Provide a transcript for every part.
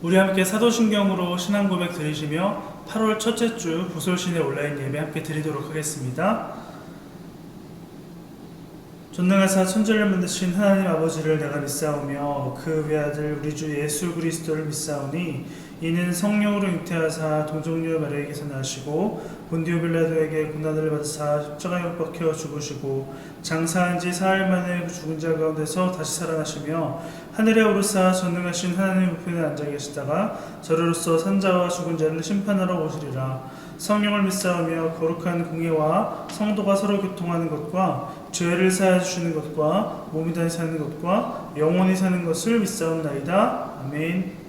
우리 함께 사도신경으로 신앙 고백 드리시며 8월 첫째 주 부솔신의 온라인 예배 함께 드리도록 하겠습니다. 전능하사 천지를 만드신 하나님 아버지를 내가 믿사오며 그 외아들 우리 주 예수 그리스도를 믿사오니 이는 성령으로 잉태하사 동정녀 마리아에게서 나시고 본디오 빌라도에게 고난을 받으사 십자가에 못 박혀 죽으시고 장사한 지 사흘 만에 죽은 자 가운데서 다시 살아나시며 하늘에 오르사 전능하신 하나님 우편에 앉아 계시다가 저로서 산자와 죽은 자를 심판하러 오시리라. 성령을 믿사오며 거룩한 공예와 성도가 서로 교통하는 것과 죄를 사하여 주시는 것과 몸이 다시 사는 것과 영원히 사는 것을 믿사옵나이다. 아멘.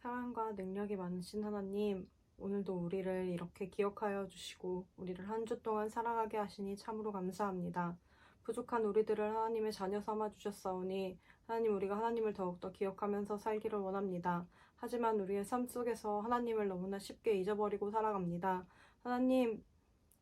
사랑과 능력이 많으신 하나님, 오늘도 우리를 이렇게 기억하여 주시고 우리를 한 주 동안 살아가게 하시니 참으로 감사합니다. 부족한 우리들을 하나님의 자녀 삼아 주셨사오니 하나님, 우리가 하나님을 더욱더 기억하면서 살기를 원합니다. 하지만 우리의 삶 속에서 하나님을 너무나 쉽게 잊어버리고 살아갑니다. 하나님,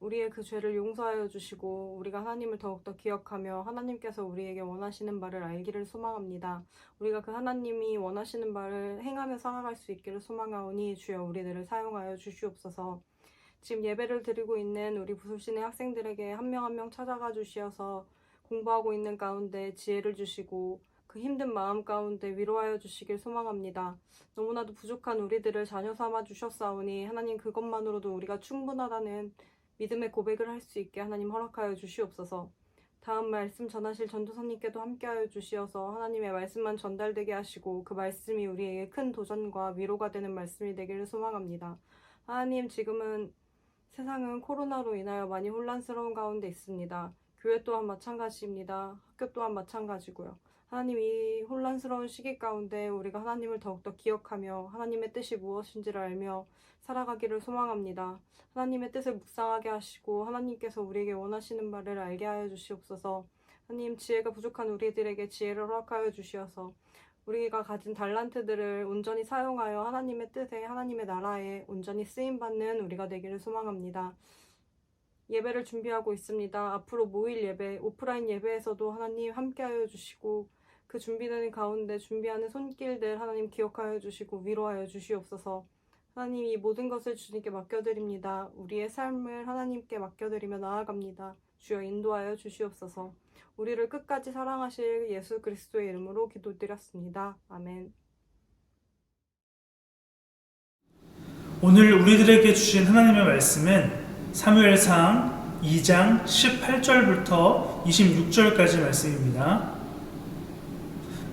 우리의 그 죄를 용서하여 주시고 우리가 하나님을 더욱더 기억하며 하나님께서 우리에게 원하시는 바를 알기를 소망합니다. 우리가 그 하나님이 원하시는 바를 행하며 살아갈 수 있기를 소망하오니 주여 우리들을 사용하여 주시옵소서. 지금 예배를 드리고 있는 우리 부술신의 학생들에게 한 명 한 명 찾아가 주시어서 공부하고 있는 가운데 지혜를 주시고 그 힘든 마음 가운데 위로하여 주시길 소망합니다. 너무나도 부족한 우리들을 자녀 삼아 주셨사오니 하나님, 그것만으로도 우리가 충분하다는 믿음의 고백을 할 수 있게 하나님 허락하여 주시옵소서. 다음 말씀 전하실 전도사님께도 함께하여 주시어서 하나님의 말씀만 전달되게 하시고 그 말씀이 우리에게 큰 도전과 위로가 되는 말씀이 되기를 소망합니다. 하나님, 지금은 세상은 코로나로 인하여 많이 혼란스러운 가운데 있습니다. 교회 또한 마찬가지입니다. 학교 또한 마찬가지고요. 하나님, 이 혼란스러운 시기 가운데 우리가 하나님을 더욱더 기억하며 하나님의 뜻이 무엇인지를 알며 살아가기를 소망합니다. 하나님의 뜻을 묵상하게 하시고 하나님께서 우리에게 원하시는 바를 알게 하여 주시옵소서. 하나님, 지혜가 부족한 우리들에게 지혜를 허락하여 주시어서 우리가 가진 달란트들을 온전히 사용하여 하나님의 뜻에, 하나님의 나라에 온전히 쓰임받는 우리가 되기를 소망합니다. 예배를 준비하고 있습니다. 앞으로 모일 예배, 오프라인 예배에서도 하나님 함께하여 주시고 그 준비되는 가운데 준비하는 손길들 하나님 기억하여 주시고 위로하여 주시옵소서. 하나님 이 모든 것을 주님께 맡겨드립니다. 우리의 삶을 하나님께 맡겨드리며 나아갑니다. 주여 인도하여 주시옵소서. 우리를 끝까지 사랑하실 예수 그리스도의 이름으로 기도드렸습니다. 아멘. 오늘 우리들에게 주신 하나님의 말씀은 사무엘상 2장 18절부터 26절까지 말씀입니다.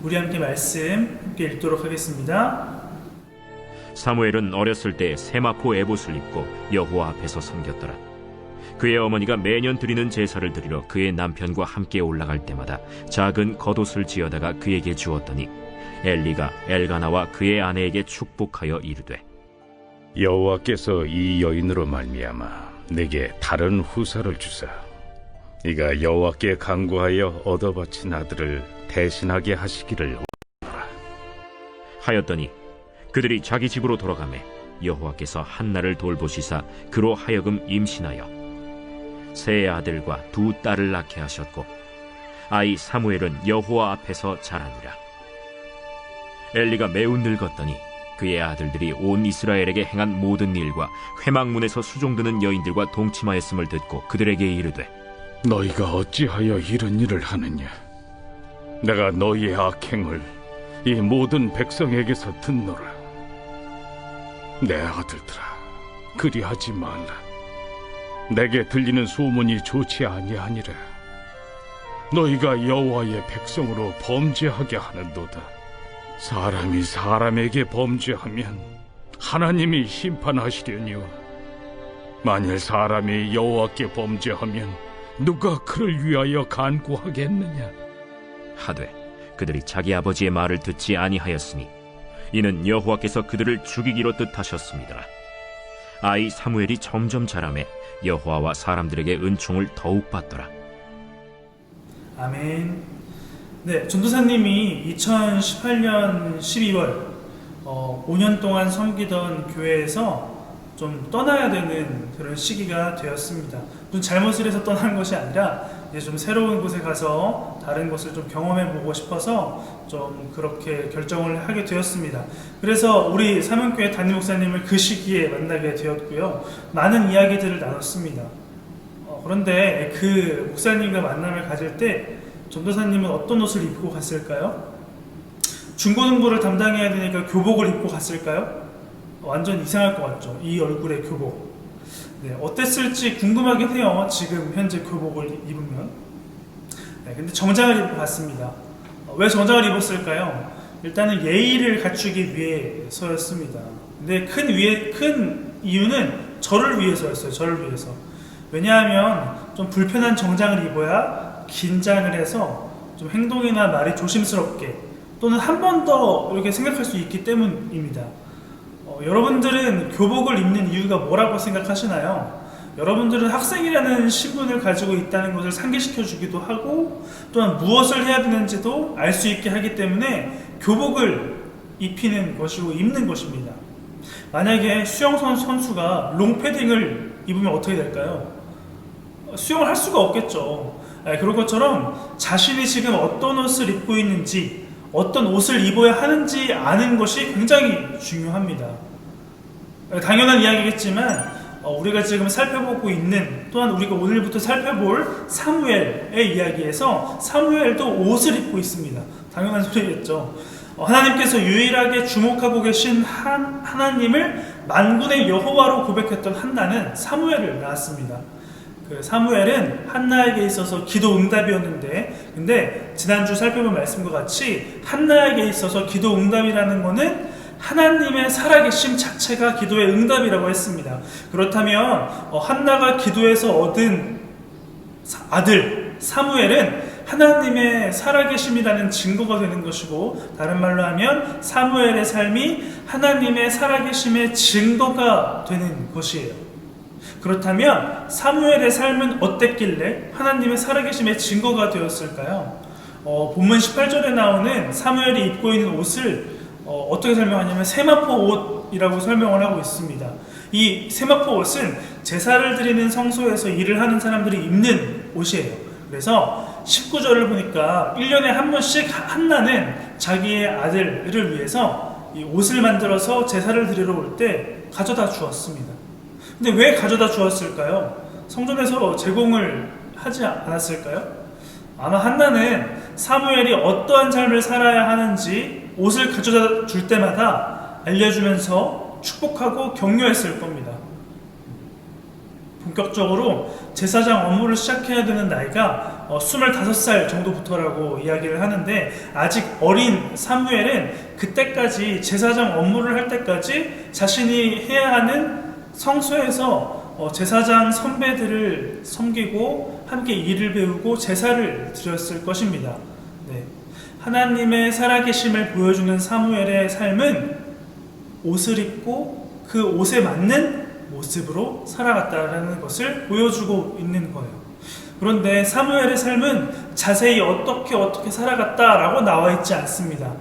우리 함께 말씀 함께 읽도록 하겠습니다. 사무엘은 어렸을 때 세마포 에봇을 입고 여호와 앞에서 섬겼더라. 그의 어머니가 매년 드리는 제사를 드리러 그의 남편과 함께 올라갈 때마다 작은 겉옷을 지어다가 그에게 주었더니 엘리가 엘가나와 그의 아내에게 축복하여 이르되 여호와께서 이 여인으로 말미암아 내게 다른 후사를 주사 이가 여호와께 간구하여 얻어 바친 아들을 대신하게 하시기를 원하노라 하였더니 그들이 자기 집으로 돌아가매 여호와께서 한나를 돌보시사 그로 하여금 임신하여 세 아들과 두 딸을 낳게 하셨고 아이 사무엘은 여호와 앞에서 자라니라. 엘리가 매우 늙었더니 그의 아들들이 온 이스라엘에게 행한 모든 일과 회막문에서 수종드는 여인들과 동침하였음을 듣고 그들에게 이르되 너희가 어찌하여 이런 일을 하느냐 내가 너희의 악행을 이 모든 백성에게서 듣노라 내 아들들아 그리하지 말라 내게 들리는 소문이 좋지 아니하니라 너희가 여호와의 백성으로 범죄하게 하는도다 사람이 사람에게 범죄하면 하나님이 심판하시려니와 만일 사람이 여호와께 범죄하면 누가 그를 위하여 간구하겠느냐 하되 그들이 자기 아버지의 말을 듣지 아니하였으니 이는 여호와께서 그들을 죽이기로 뜻하셨습니다. 아이 사무엘이 점점 자라매 여호와와 사람들에게 은총을 더욱 받더라. 아멘. 네, 전도사님이 2018년 12월 5년 동안 섬기던 교회에서 좀 떠나야 되는 그런 시기가 되었습니다. 무슨 잘못을 해서 떠난 것이 아니라 이제 좀 새로운 곳에 가서 다른 것을 좀 경험해 보고 싶어서 좀 그렇게 결정을 하게 되었습니다. 그래서 우리 사명교회 담임 목사님을 그 시기에 만나게 되었고요. 많은 이야기들을 나눴습니다. 그런데 그 목사님과 만남을 가질 때 전도사님은 어떤 옷을 입고 갔을까요? 중고등부를 담당해야 되니까 교복을 입고 갔을까요? 완전 이상할 것 같죠. 이 얼굴의 교복. 네, 어땠을지 궁금하긴 해요. 지금 현재 교복을 입으면. 네, 근데 정장을 입고 갔습니다. 왜 정장을 입었을까요? 일단은 예의를 갖추기 위해서였습니다. 근데 큰 이유는 저를 위해서였어요. 저를 위해서. 왜냐하면 좀 불편한 정장을 입어야 긴장을 해서 좀 행동이나 말이 조심스럽게 또는 한 번 더 이렇게 생각할 수 있기 때문입니다. 여러분들은 교복을 입는 이유가 뭐라고 생각하시나요? 여러분들은 학생이라는 신분을 가지고 있다는 것을 상기시켜 주기도 하고 또한 무엇을 해야 되는지도 알 수 있게 하기 때문에 교복을 입히는 것이고 입는 것입니다. 만약에 수영 선수가 롱패딩을 입으면 어떻게 될까요? 수영을 할 수가 없겠죠. 그런 것처럼 자신이 지금 어떤 옷을 입고 있는지 어떤 옷을 입어야 하는지 아는 것이 굉장히 중요합니다. 당연한 이야기겠지만 우리가 지금 살펴보고 있는 또한 우리가 오늘부터 살펴볼 사무엘의 이야기에서 사무엘도 옷을 입고 있습니다. 당연한 소리겠죠. 하나님께서 유일하게 주목하고 계신 하나님을 만군의 여호와로 고백했던 한나는 사무엘을 낳았습니다. 그 사무엘은 한나에게 있어서 기도 응답이었는데 근데 지난주 살펴본 말씀과 같이 한나에게 있어서 기도 응답이라는 것은 하나님의 살아계심 자체가 기도의 응답이라고 했습니다. 그렇다면 한나가 기도해서 얻은 아들 사무엘은 하나님의 살아계심이라는 증거가 되는 것이고 다른 말로 하면 사무엘의 삶이 하나님의 살아계심의 증거가 되는 것이에요. 그렇다면 사무엘의 삶은 어땠길래 하나님의 살아계심의 증거가 되었을까요? 본문 18절에 나오는 사무엘이 입고 있는 옷을 어떻게 설명하냐면 세마포 옷이라고 설명을 하고 있습니다. 이 세마포 옷은 제사를 드리는 성소에서 일을 하는 사람들이 입는 옷이에요. 그래서 19절을 보니까 1년에 한 번씩 한나는 자기의 아들을 위해서 이 옷을 만들어서 제사를 드리러 올 때 가져다 주었습니다. 근데 왜 가져다 주었을까요? 성전에서 제공을 하지 않았을까요? 아마 한나는 사무엘이 어떠한 삶을 살아야 하는지 옷을 가져다 줄 때마다 알려주면서 축복하고 격려했을 겁니다. 본격적으로 제사장 업무를 시작해야 되는 나이가 25살 정도부터라고 이야기를 하는데, 아직 어린 사무엘은 그때까지 제사장 업무를 할 때까지 자신이 해야 하는 성소에서 제사장 선배들을 섬기고 함께 일을 배우고 제사를 드렸을 것입니다. 네. 하나님의 살아계심을 보여주는 사무엘의 삶은 옷을 입고 그 옷에 맞는 모습으로 살아갔다는 것을 보여주고 있는 거예요. 그런데 사무엘의 삶은 자세히 어떻게 살아갔다라고 나와 있지 않습니다.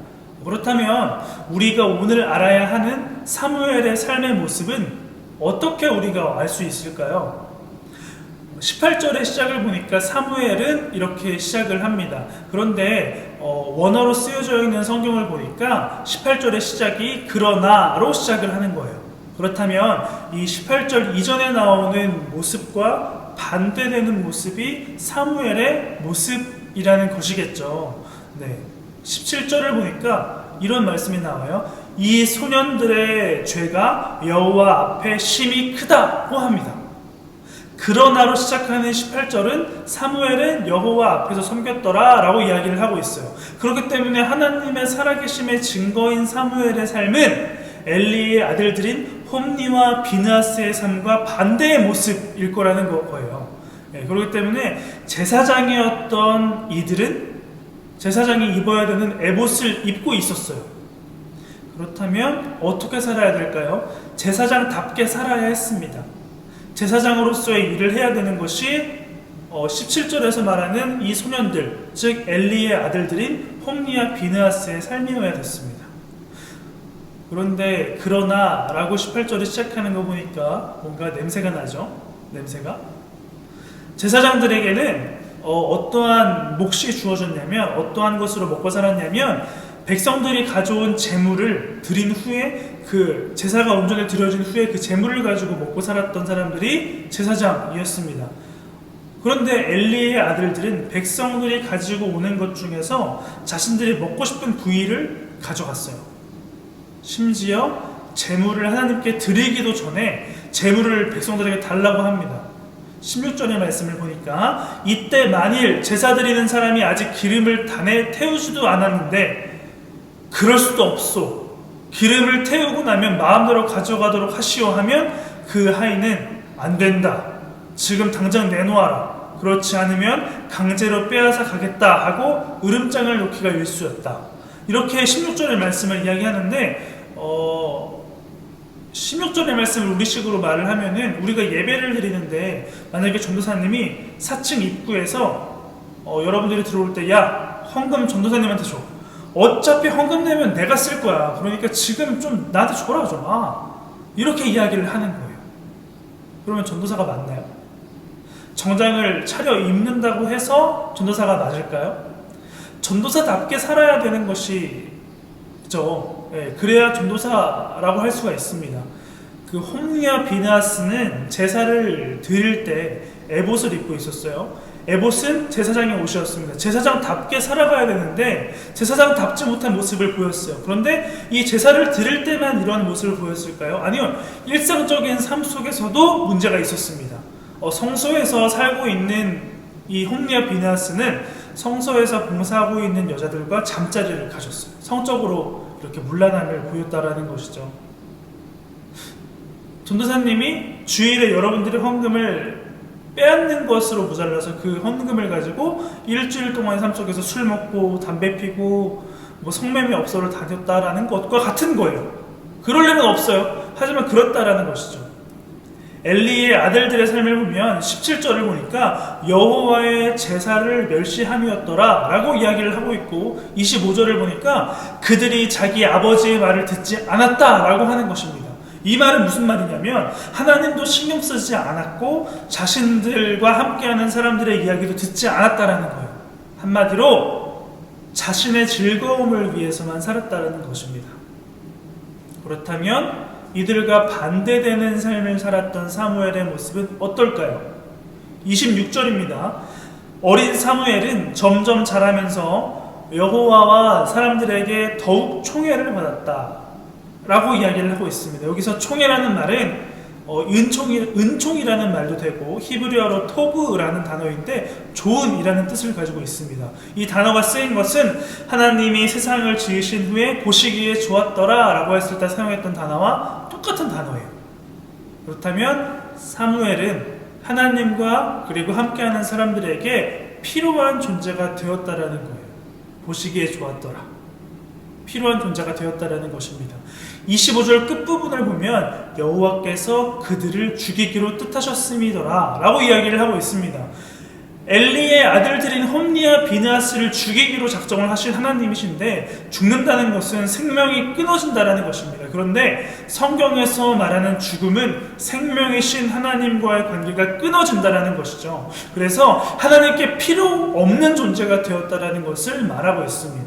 그렇다면 우리가 오늘 알아야 하는 사무엘의 삶의 모습은 어떻게 우리가 알 수 있을까요? 18절의 시작을 보니까 사무엘은 이렇게 시작을 합니다. 그런데 원어로 쓰여져 있는 성경을 보니까 18절의 시작이 그러나로 시작을 하는 거예요. 그렇다면 이 18절 이전에 나오는 모습과 반대되는 모습이 사무엘의 모습이라는 것이겠죠. 네. 17절을 보니까 이런 말씀이 나와요. 이 소년들의 죄가 여호와 앞에 심히 크다고 합니다. 그러나로 시작하는 18절은 사무엘은 여호와 앞에서 섬겼더라 라고 이야기를 하고 있어요. 그렇기 때문에 하나님의 살아계심의 증거인 사무엘의 삶은 엘리의 아들들인 홈니와 비느하스의 삶과 반대의 모습일 거라는 거예요. 그렇기 때문에 제사장이었던 이들은 제사장이 입어야 되는 에봇을 입고 있었어요. 그렇다면 어떻게 살아야 될까요? 제사장답게 살아야 했습니다. 제사장으로서의 일을 해야 되는 것이 17절에서 말하는 이 소년들, 즉 엘리의 아들들인 홈니와 비느하스의 삶이어야 됐습니다. 그런데 그러나 라고 18절에 시작하는 거 보니까 뭔가 냄새가 나죠? 냄새가? 제사장들에게는 어떠한 몫이 주어졌냐면, 어떠한 것으로 먹고 살았냐면, 백성들이 가져온 제물을 드린 후에 그 제사가 온전히 드려진 후에 그 제물을 가지고 먹고 살았던 사람들이 제사장이었습니다. 그런데 엘리의 아들들은 백성들이 가지고 오는 것 중에서 자신들이 먹고 싶은 부위를 가져갔어요. 심지어 제물을 하나님께 드리기도 전에 제물을 백성들에게 달라고 합니다. 16절의 말씀을 보니까 이때 만일 제사 드리는 사람이 아직 기름을 단에 태우지도 않았는데 그럴 수도 없소. 기름을 태우고 나면 마음대로 가져가도록 하시오 하면 그 하인은 안 된다. 지금 당장 내놓아라. 그렇지 않으면 강제로 빼앗아 가겠다 하고 으름장을 놓기가 일쑤였다. 이렇게 16절의 말씀을 이야기하는데 16절의 말씀을 우리식으로 말을 하면은 우리가 예배를 드리는데 만약에 전도사님이 4층 입구에서 여러분들이 들어올 때 야 헌금 전도사님한테 줘. 어차피 헌금 내면 내가 쓸 거야. 그러니까 지금 좀 나한테 줘라 좀. 이렇게 이야기를 하는 거예요. 그러면 전도사가 맞나요? 정장을 차려 입는다고 해서 전도사가 맞을까요? 전도사답게 살아야 되는 것이 그죠? 그래야 전도사라고 할 수가 있습니다. 그 홈니와 비느하스는 제사를 드릴 때 에봇을 입고 있었어요. 에봇은 제사장의 옷이었습니다. 제사장답게 살아가야 되는데 제사장답지 못한 모습을 보였어요. 그런데 이 제사를 드릴 때만 이런 모습을 보였을까요? 아니요. 일상적인 삶 속에서도 문제가 있었습니다. 성소에서 살고 있는 이 홈니와 비느하스는 성소에서 봉사하고 있는 여자들과 잠자리를 가졌어요. 성적으로 이렇게 문란함을 보였다라는 것이죠. 전도사님이 주일에 여러분들의 헌금을 빼앗는 것으로 모자라서 그 헌금을 가지고 일주일 동안의 삶 속에서 술 먹고 담배 피고 성매매 업소를 다녔다라는 것과 같은 거예요. 그러려면 없어요. 하지만 그렇다라는 것이죠. 엘리의 아들들의 삶을 보면 17절을 보니까 여호와의 제사를 멸시함이었더라 라고 이야기를 하고 있고 25절을 보니까 그들이 자기 아버지의 말을 듣지 않았다 라고 하는 것입니다. 이 말은 무슨 말이냐면 하나님도 신경 쓰지 않았고 자신들과 함께하는 사람들의 이야기도 듣지 않았다라는 거예요. 한마디로 자신의 즐거움을 위해서만 살았다라는 것입니다. 그렇다면 이들과 반대되는 삶을 살았던 사무엘의 모습은 어떨까요? 26절입니다. 어린 사무엘은 점점 자라면서 여호와와 사람들에게 더욱 총애를 받았다 라고 이야기를 하고 있습니다. 여기서 총애라는 말은 은총이라는 말도 되고 히브리어로 토브라는 단어인데 좋은이라는 뜻을 가지고 있습니다. 이 단어가 쓰인 것은 하나님이 세상을 지으신 후에 보시기에 좋았더라 라고 했을 때 사용했던 단어와 똑같은 단어예요. 그렇다면 사무엘은 하나님과 그리고 함께하는 사람들에게 필요한 존재가 되었다라는 거예요. 보시기에 좋았더라. 필요한 존재가 되었다라는 것입니다. 25절 끝부분을 보면 여호와께서 그들을 죽이기로 뜻하셨음이더라 라고 이야기를 하고 있습니다. 엘리의 아들들인 홈니와 비느하스를 죽이기로 작정을 하신 하나님이신데 죽는다는 것은 생명이 끊어진다는 것입니다. 그런데 성경에서 말하는 죽음은 생명이신 하나님과의 관계가 끊어진다는 것이죠. 그래서 하나님께 필요 없는 존재가 되었다는 것을 말하고 있습니다.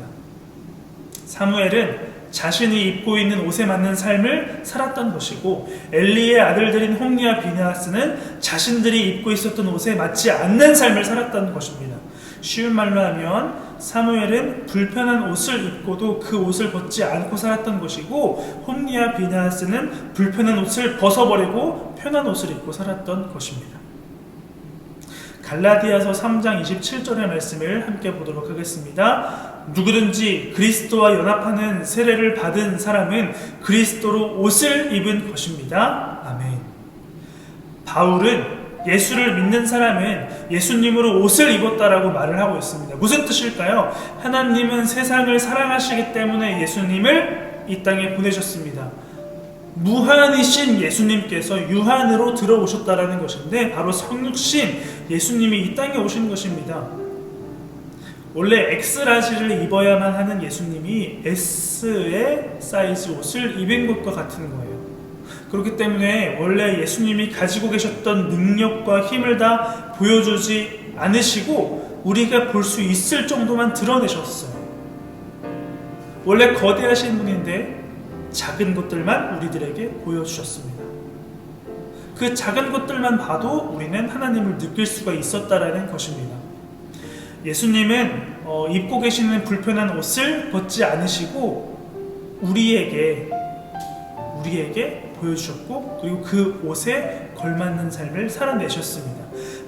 사무엘은 자신이 입고 있는 옷에 맞는 삶을 살았던 것이고 엘리의 아들들인 홈니와 비느하스는 자신들이 입고 있었던 옷에 맞지 않는 삶을 살았던 것입니다. 쉬운 말로 하면 사무엘은 불편한 옷을 입고도 그 옷을 벗지 않고 살았던 것이고 홈니와 비느하스는 불편한 옷을 벗어버리고 편한 옷을 입고 살았던 것입니다. 갈라디아서 3장 27절의 말씀을 함께 보도록 하겠습니다. 누구든지 그리스도와 연합하는 세례를 받은 사람은 그리스도로 옷을 입은 것입니다. 아멘. 바울은 예수를 믿는 사람은 예수님으로 옷을 입었다라고 말을 하고 있습니다. 무슨 뜻일까요? 하나님은 세상을 사랑하시기 때문에 예수님을 이 땅에 보내셨습니다. 무한이신 예수님께서 유한으로 들어오셨다라는 것인데 바로 성육신 예수님이 이 땅에 오신 것입니다. 원래 X라지를 입어야만 하는 예수님이 S의 사이즈 옷을 입은 것과 같은 거예요. 그렇기 때문에 원래 예수님이 가지고 계셨던 능력과 힘을 다 보여주지 않으시고 우리가 볼 수 있을 정도만 드러내셨어요. 원래 거대하신 분인데 작은 것들만 우리들에게 보여주셨습니다. 그 작은 것들만 봐도 우리는 하나님을 느낄 수가 있었다라는 것입니다. 예수님은 입고 계시는 불편한 옷을 벗지 않으시고 우리에게 보여주셨고 그리고 그 옷에 걸맞는 삶을 살아내셨습니다.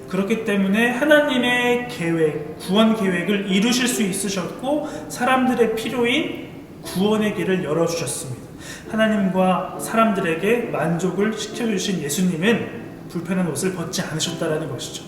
그렇기 때문에 하나님의 계획, 구원 계획을 이루실 수 있으셨고 사람들의 필요인 구원의 길을 열어주셨습니다. 하나님과 사람들에게 만족을 시켜주신 예수님은 불편한 옷을 벗지 않으셨다라는 것이죠.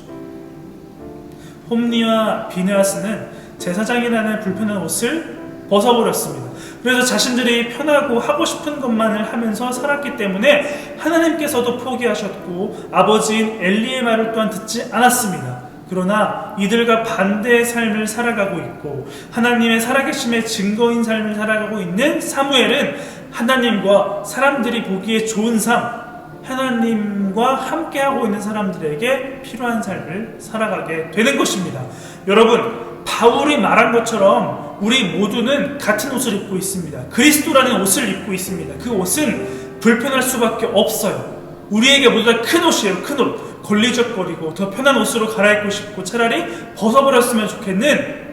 홈니와 비느하스는 제사장이라는 불편한 옷을 벗어버렸습니다. 그래서 자신들이 편하고 하고 싶은 것만을 하면서 살았기 때문에 하나님께서도 포기하셨고 아버지인 엘리의 말을 또한 듣지 않았습니다. 그러나 이들과 반대의 삶을 살아가고 있고 하나님의 살아계심의 증거인 삶을 살아가고 있는 사무엘은 하나님과 사람들이 보기에 좋은 삶, 하나님과 함께하고 있는 사람들에게 필요한 삶을 살아가게 되는 것입니다. 여러분, 바울이 말한 것처럼 우리 모두는 같은 옷을 입고 있습니다. 그리스도라는 옷을 입고 있습니다. 그 옷은 불편할 수밖에 없어요. 우리에게 모두 다 큰 옷이에요. 큰 옷. 걸리적거리고 더 편한 옷으로 갈아입고 싶고 차라리 벗어버렸으면 좋겠는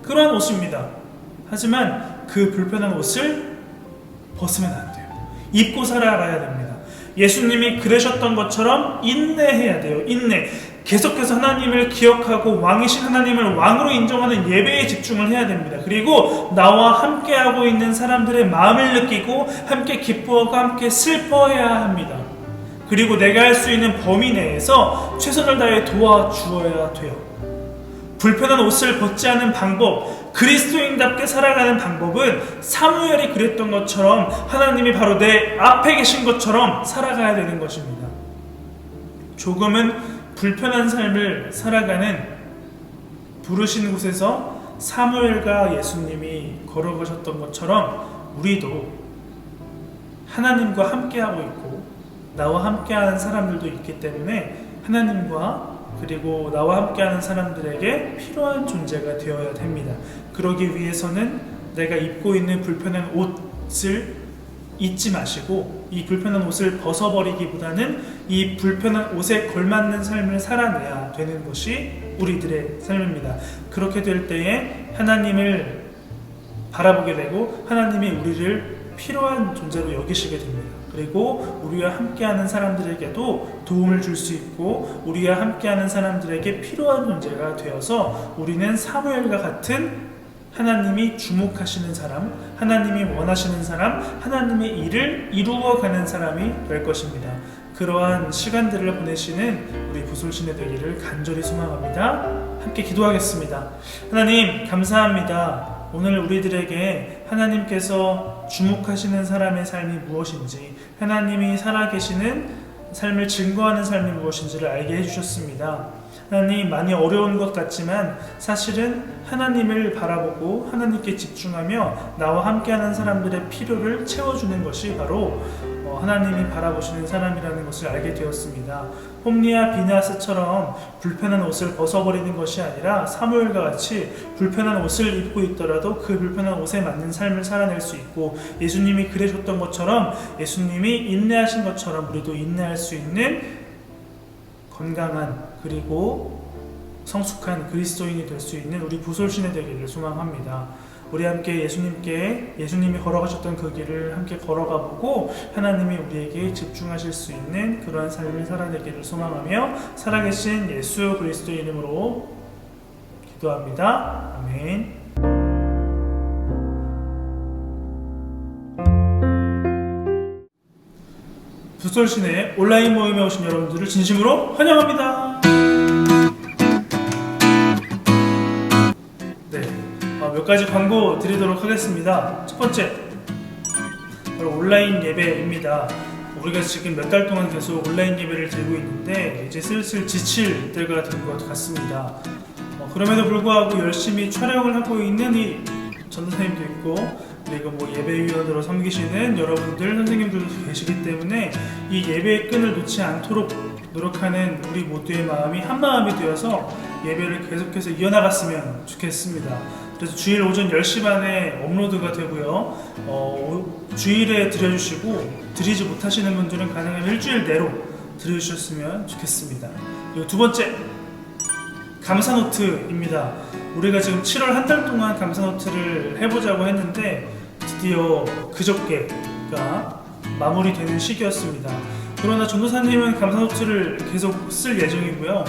그런 옷입니다. 하지만 그 불편한 옷을 벗으면 안 돼요. 입고 살아가야 됩니다. 예수님이 그러셨던 것처럼 인내해야 돼요. 인내. 계속해서 하나님을 기억하고 왕이신 하나님을 왕으로 인정하는 예배에 집중을 해야 됩니다. 그리고 나와 함께하고 있는 사람들의 마음을 느끼고 함께 기뻐하고 함께 슬퍼해야 합니다. 그리고 내가 할 수 있는 범위 내에서 최선을 다해 도와주어야 돼요. 불편한 옷을 벗지 않은 방법, 그리스도인답게 살아가는 방법은 사무엘이 그랬던 것처럼 하나님이 바로 내 앞에 계신 것처럼 살아가야 되는 것입니다. 조금은 불편한 삶을 살아가는 부르신 곳에서 사무엘과 예수님이 걸어가셨던 것처럼 우리도 하나님과 함께하고 있고 나와 함께하는 사람들도 있기 때문에 하나님과 그리고 나와 함께하는 사람들에게 필요한 존재가 되어야 됩니다. 그러기 위해서는 내가 입고 있는 불편한 옷을 잊지 마시고 이 불편한 옷을 벗어버리기보다는 이 불편한 옷에 걸맞는 삶을 살아내야 되는 것이 우리들의 삶입니다. 그렇게 될 때에 하나님을 바라보게 되고 하나님이 우리를 필요한 존재로 여기시게 됩니다. 그리고 우리와 함께하는 사람들에게도 도움을 줄 수 있고 우리와 함께하는 사람들에게 필요한 존재가 되어서 우리는 사무엘과 같은 하나님이 주목하시는 사람, 하나님이 원하시는 사람, 하나님의 일을 이루어가는 사람이 될 것입니다. 그러한 시간들을 보내시는 우리 부솔신의 되기를 간절히 소망합니다. 함께 기도하겠습니다. 하나님 감사합니다. 오늘 우리들에게 하나님께서 주목하시는 사람의 삶이 무엇인지, 하나님이 살아계시는 삶을 증거하는 삶이 무엇인지를 알게 해주셨습니다. 하나님, 많이 어려운 것 같지만 사실은 하나님을 바라보고 하나님께 집중하며 나와 함께하는 사람들의 필요를 채워주는 것이 바로 하나님이 바라보시는 사람이라는 것을 알게 되었습니다. 홈리와 비느하스처럼 불편한 옷을 벗어버리는 것이 아니라 사무엘과 같이 불편한 옷을 입고 있더라도 그 불편한 옷에 맞는 삶을 살아낼 수 있고, 예수님이 그러셨던 것처럼 예수님이 인내하신 것처럼 우리도 인내할 수 있는 건강한 그리고 성숙한 그리스도인이 될 수 있는 우리 부솔신이 되기를 소망합니다. 우리 함께 예수님이 걸어가셨던 그 길을 함께 걸어가 보고 하나님이 우리에게 집중하실 수 있는 그러한 삶을 살아내기를 소망하며 살아계신 예수 그리스도 이름으로 기도합니다. 아멘. 부솔신의 온라인 모임에 오신 여러분들을 진심으로 환영합니다. 몇 가지 광고 드리도록 하겠습니다. 첫 번째, 바로 온라인 예배입니다. 우리가 지금 몇 달 동안 계속 온라인 예배를 드리고 있는데 이제 슬슬 지칠 때가 된 것 같습니다. 그럼에도 불구하고 열심히 촬영을 하고 있는 이 전도사님도 있고, 그리고 예배위원으로 섬기시는 여러분들, 선생님들도 계시기 때문에 이 예배의 끈을 놓지 않도록 노력하는 우리 모두의 마음이 한 마음이 되어서 예배를 계속해서 이어나갔으면 좋겠습니다. 그래서 주일 오전 10시 반에 업로드가 되고요. 주일에 드려주시고, 드리지 못하시는 분들은 가능하면 일주일 내로 드려주셨으면 좋겠습니다. 그리고 두 번째, 감사노트입니다. 우리가 지금 7월 한 달 동안 감사노트를 해보자고 했는데 드디어 그저께가 마무리되는 시기였습니다. 그러나 전도사님은 감사노트를 계속 쓸 예정이고요.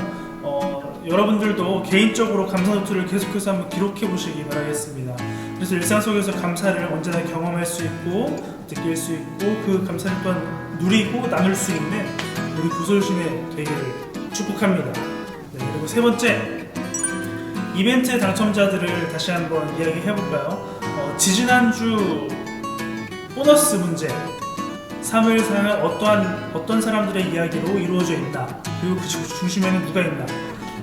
여러분들도 개인적으로 감사노트를 계속해서 한번 기록해 보시기 바라겠습니다. 그래서 일상 속에서 감사를 언제나 경험할 수 있고 느낄 수 있고 그 감사를 또한 누리고 나눌 수 있는 우리 부솔신의 되기를 축복합니다. 네, 그리고 세 번째, 이벤트 당첨자들을 다시 한번 이야기해 볼까요? 지지난주 보너스 문제, 사무엘상은 어떤 사람들의 이야기로 이루어져 있나, 그리고 그 중심에는 누가 있나,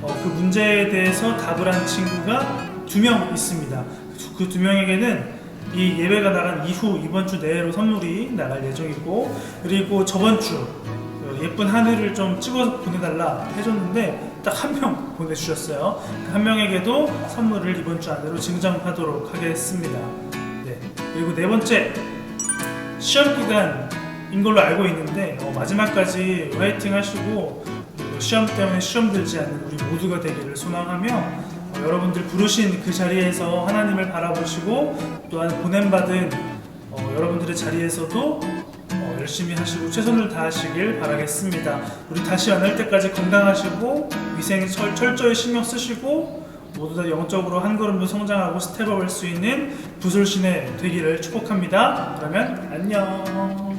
그 문제에 대해서 답을 한 친구가 2명 있습니다. 그 2명에게는 이 예배가 나간 이후 이번 주 내로 선물이 나갈 예정이고, 그리고 저번 주 예쁜 하늘을 좀 찍어서 보내달라 해줬는데 딱 1명 보내주셨어요. 그 1명에게도 선물을 이번 주 안으로 증정하도록 하겠습니다. 네. 그리고 네 번째, 시험 기간인 걸로 알고 있는데 마지막까지 화이팅 하시고, 그리고 시험 때문에 시험 들지 않는 우리 모두가 되기를 소망하며, 여러분들 부르신 그 자리에서 하나님을 바라보시고 또한 보냄받은 여러분들의 자리에서도 열심히 하시고 최선을 다하시길 바라겠습니다. 우리 다시 만날 때까지 건강하시고 위생 철저히 신경 쓰시고 모두 다 영적으로 한 걸음 더 성장하고 스텝업 할 수 있는 부솔신의 되기를 축복합니다. 그러면 안녕.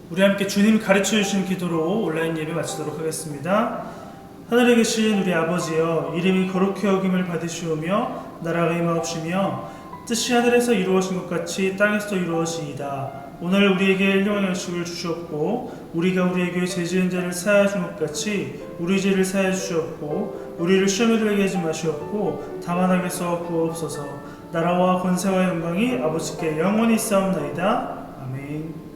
우리 함께 주님 가르쳐 주신 기도로 온라인 예배 마치도록 하겠습니다. 하늘에 계신 우리 아버지여, 이름이 거룩히 여김을 받으시오며 나라가 임하옵시며 뜻이 하늘에서 이루어진 것 같이 땅에서도 이루어지이다. 오늘 우리에게 일용할 양식을 주셨고 우리가 우리에게 죄 지은 자를 사하여 준 것 같이 우리 죄를 사하여 주셨고 우리를 시험에 들게 하지 마시옵고 다만 악에서 구하옵소서. 나라와 권세와 영광이 아버지께 영원히 있사옵나이다. 아멘.